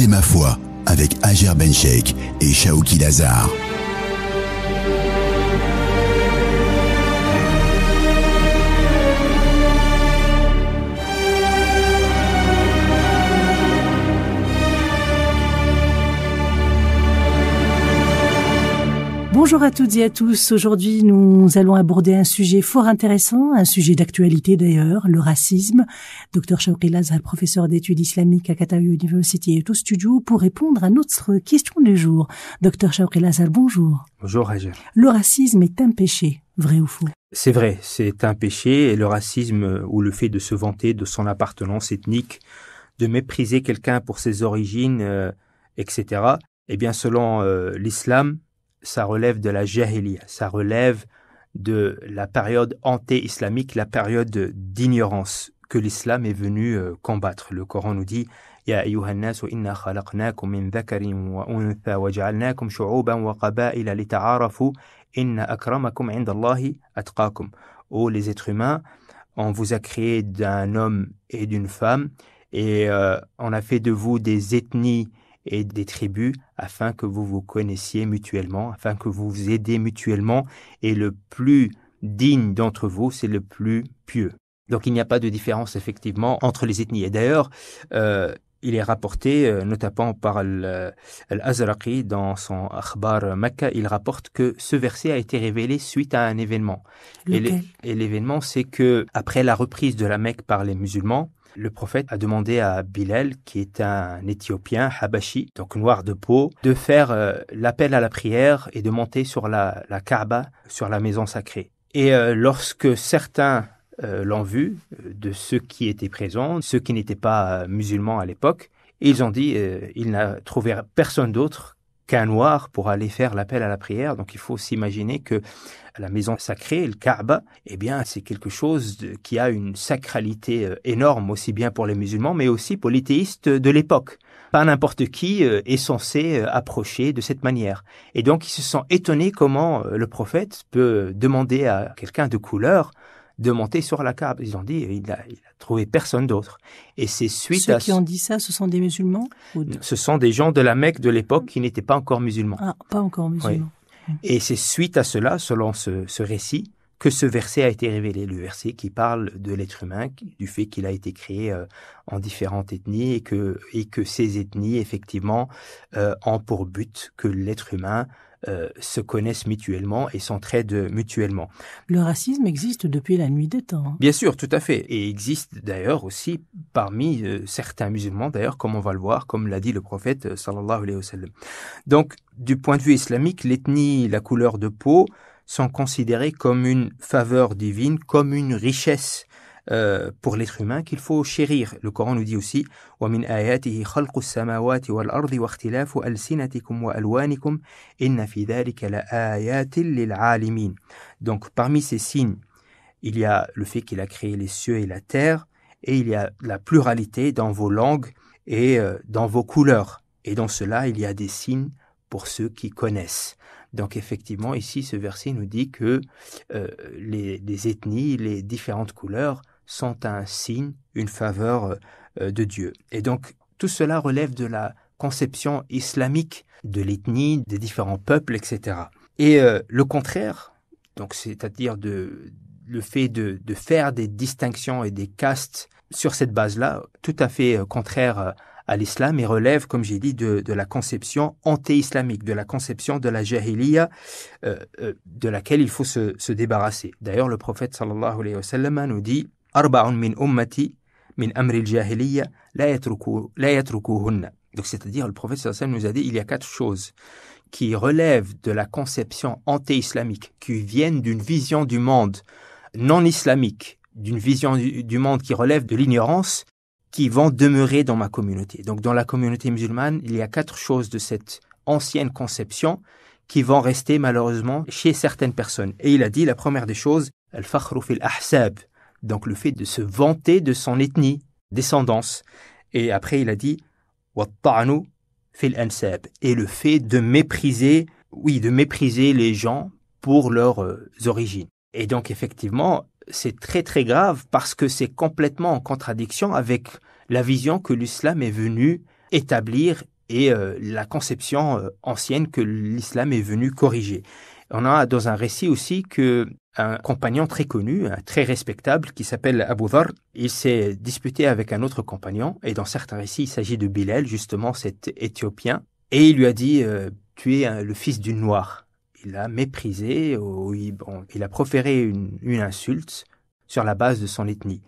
Écoutez ma foi avec Hajer Bencheikh et Shaoki Lazar. Bonjour à toutes et à tous. Aujourd'hui, nous allons aborder un sujet fort intéressant, un sujet d'actualité d'ailleurs, le racisme. Dr Shaoki Lazar, professeur d'études islamiques à Qatar University, est au studio pour répondre à notre question du jour. Dr Shaoki Lazar, bonjour. Bonjour Hajer. Le racisme est un péché, vrai ou faux? C'est vrai, c'est un péché, et le racisme ou le fait de se vanter de son appartenance ethnique, de mépriser quelqu'un pour ses origines, etc. Eh bien, selon l'islam, ça relève de la jahiliya, ça relève de la période anté-islamique, la période d'ignorance que l'islam est venu combattre. Le Coran nous dit « Ya ayyuhan nas inna khalaqnakum min dhakarin wa untha wa ja'alnakum shu'uban wa qaba'ila lita'arafu inna akramakum 'inda Allahi atqakum » Ô les êtres humains, on vous a créé d'un homme et d'une femme et on a fait de vous des ethnies et des tribus afin que vous vous connaissiez mutuellement, afin que vous vous aidiez mutuellement, et le plus digne d'entre vous, c'est le plus pieux. Donc il n'y a pas de différence effectivement entre les ethnies. Et d'ailleurs, il est rapporté, notamment par Al-Azraqi dans son Akhbar Makkah, il rapporte que ce verset a été révélé suite à un événement. Et l'événement, c'est que après la reprise de la Mecque par les musulmans, le prophète a demandé à Bilal, qui est un Éthiopien, Habashi, donc noir de peau, de faire l'appel à la prière et de monter sur la Kaaba, sur la maison sacrée. Et lorsque certains l'ont vu, de ceux qui étaient présents, ceux qui n'étaient pas musulmans à l'époque, ils ont dit il n'a trouvé personne d'autre qu'un noir pour aller faire l'appel à la prière. Donc il faut s'imaginer que la maison sacrée, le Kaaba, eh bien c'est quelque chose qui a une sacralité énorme, aussi bien pour les musulmans, mais aussi pour les théistes de l'époque. Pas n'importe qui est censé approcher de cette manière. Et donc ils se sont étonnés comment le prophète peut demander à quelqu'un de couleur de monter sur la Kaaba. Ils ont dit, il a trouvé personne d'autre. Et c'est suite Ceux qui ont dit ça, ce sont des musulmans? Ce sont des gens de la Mecque de l'époque qui n'étaient pas encore musulmans. Ah, pas encore musulmans. Oui. Et c'est suite à cela, selon ce récit, que ce verset a été révélé. Le verset qui parle de l'être humain, du fait qu'il a été créé en différentes ethnies et que ces ethnies, effectivement, ont pour but que l'être humain se connaissent mutuellement et s'entraident mutuellement. Le racisme existe depuis la nuit des temps. Bien sûr, tout à fait. Et existe d'ailleurs aussi parmi certains musulmans, d'ailleurs, comme on va le voir, comme l'a dit le prophète sallallahu alayhi wa sallam. Donc, du point de vue islamique, l'ethnie, la couleur de peau sont considérées comme une faveur divine, comme une richesse pour l'être humain qu'il faut chérir. Le Coran nous dit aussi وَمِنْ آيَاتِهِ خَلْقُ السَّمَاوَاتِ وَالْأَرْضِ وَاخْتِلَافُ أَلْسِنَتِكُمْ وَأَلْوَانِكُمْ إِنَّ فِي ذَلِكَ لَآيَاتٍ لِلْعَالِمِينَ. Donc parmi ces signes, il y a le fait qu'il a créé les cieux et la terre, et il y a la pluralité dans vos langues et dans vos couleurs. Et dans cela, il y a des signes pour ceux qui connaissent. Donc effectivement, ici, ce verset nous dit que les ethnies, les différentes couleurs sont un signe, une faveur de Dieu. Et donc, tout cela relève de la conception islamique de l'ethnie, des différents peuples, etc. Et le contraire, donc c'est-à-dire le fait de faire des distinctions et des castes sur cette base-là, tout à fait contraire à l'islam, et relève, comme j'ai dit, de la conception anté-islamique, de la conception de la jahiliya, de laquelle il faut se débarrasser. D'ailleurs, le prophète sallallahu alayhi wa sallam nous dit « Arba'un min ummati min amri al-jahiliya la yatrukuhunna » Donc, c'est-à-dire, le prophète sallallahu alayhi wa sallam nous a dit, il y a 4 choses qui relèvent de la conception anté-islamique, qui viennent d'une vision du monde non islamique, d'une vision du monde qui relève de l'ignorance, qui vont demeurer dans ma communauté. Donc, dans la communauté musulmane, il y a 4 choses de cette ancienne conception qui vont rester malheureusement chez certaines personnes. Et il a dit, la première des choses, al-fakhru fil ahsab, donc le fait de se vanter de son ethnie, descendance. Et après, il a dit, wat-ta'nu fil ansab, et le fait de mépriser les gens pour leurs origines. Et donc, effectivement, c'est très très grave parce que c'est complètement en contradiction avec la vision que l'islam est venu établir et la conception ancienne que l'islam est venu corriger. On a dans un récit aussi qu'un compagnon très connu, très respectable, qui s'appelle Abu Dharr, il s'est disputé avec un autre compagnon, et dans certains récits, il s'agit de Bilal, justement cet Éthiopien, et il lui a dit « Tu es le fils d'une noire ». Il l'a méprisé, il a proféré une insulte sur la base de son ethnie.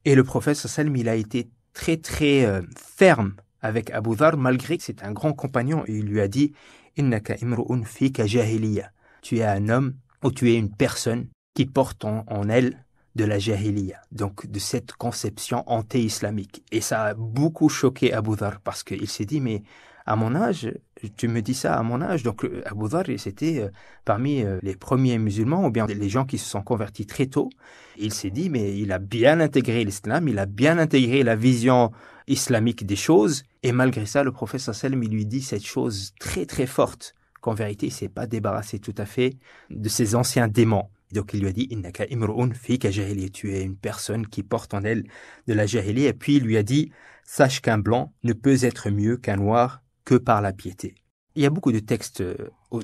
Et le prophète sallam, il a été très très ferme avec Abu Dharr, malgré que c'est un grand compagnon, et il lui a dit « Innaka imru'un fika jahiliya ». Tu es un homme ou tu es une personne qui porte en elle de la jahiliya, donc de cette conception anti-islamique. Et ça a beaucoup choqué Abu Dharr parce qu'il s'est dit, mais à mon âge, tu me dis ça à mon âge. Donc Abu Dharr, c'était parmi les premiers musulmans ou bien les gens qui se sont convertis très tôt. Il s'est dit, mais il a bien intégré l'islam, il a bien intégré la vision islamique des choses. Et malgré ça, le prophète sallam, il lui dit cette chose très très forte, qu'en vérité, il ne s'est pas débarrassé tout à fait de ses anciens démons. Donc il lui a dit « Innaka imru'un fika jahiliya » tu es une personne qui porte en elle de la jahiliya. Et puis il lui a dit « Sache qu'un blanc ne peut être mieux qu'un noir que par la piété ». Il y a beaucoup de textes.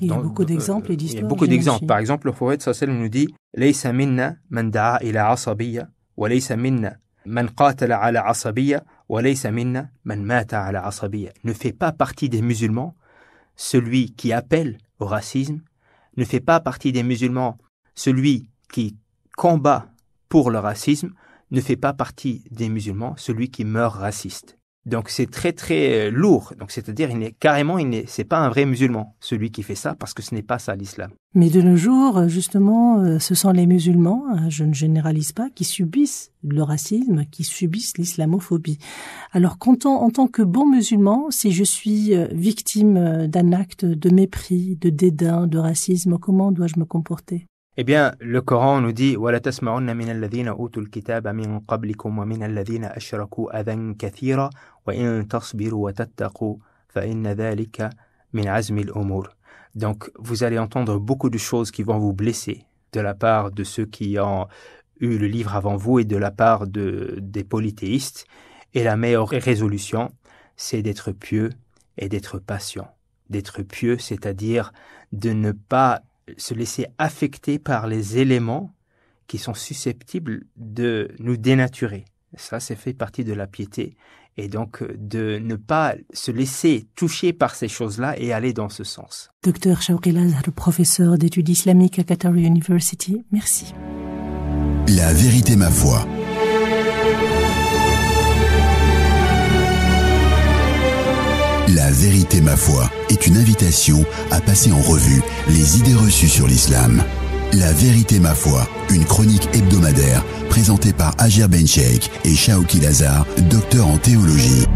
Il y a beaucoup d'exemples et d'histoires. Il y a beaucoup d'exemples. Par exemple, le prophète sallallahu alayhi wa sallam nous dit « Laysa minna man da'a ila asabiyya wa laysa minna man qatala ala asabiyya wa laysa minna man mata ala asabiyya » Ne fait pas partie des musulmans celui qui appelle au racisme, ne fait pas partie des musulmans celui qui combat pour le racisme, ne fait pas partie des musulmans celui qui meurt raciste. Donc c'est très très lourd. Donc c'est-à-dire c'est pas un vrai musulman celui qui fait ça parce que ce n'est pas ça l'islam. Mais de nos jours, justement, ce sont les musulmans, je ne généralise pas, qui subissent le racisme, qui subissent l'islamophobie. Alors en tant que bon musulman, si je suis victime d'un acte de mépris, de dédain, de racisme, comment dois-je me comporter ? Eh bien, le Coran nous dit وَلَا تَسْمَعُنَّ مِنَ الَّذِينَ أُوتُوا الْكِتَابَ مِنْ قَبْلِكُمْ وَمِنَ الَّذِينَ أَشْرَكُوا أَذًى كَثِيرًا وَإِن تَصْبِرُوا وَتَتَّقُوا فَإِنَّ ذَلِكَ مِنْ عَزْمِ الْأُمُورِ. Donc, vous allez entendre beaucoup de choses qui vont vous blesser de la part de ceux qui ont eu le livre avant vous et de la part des polythéistes. Et la meilleure résolution, c'est d'être pieux et d'être patient. D'être pieux, c'est-à-dire de ne pas se laisser affecter par les éléments qui sont susceptibles de nous dénaturer. Ça, c'est fait partie de la piété. Et donc, de ne pas se laisser toucher par ces choses-là et aller dans ce sens. Dr Shawqi Al-Azhar, professeur d'études islamiques à Qatar University, merci. La vérité, ma foi. La vérité, ma foi, est une invitation à passer en revue les idées reçues sur l'islam. La vérité, ma foi, une chronique hebdomadaire présentée par Ajer Ben Cheikh et Shawqi Al-Azhar, docteur en théologie.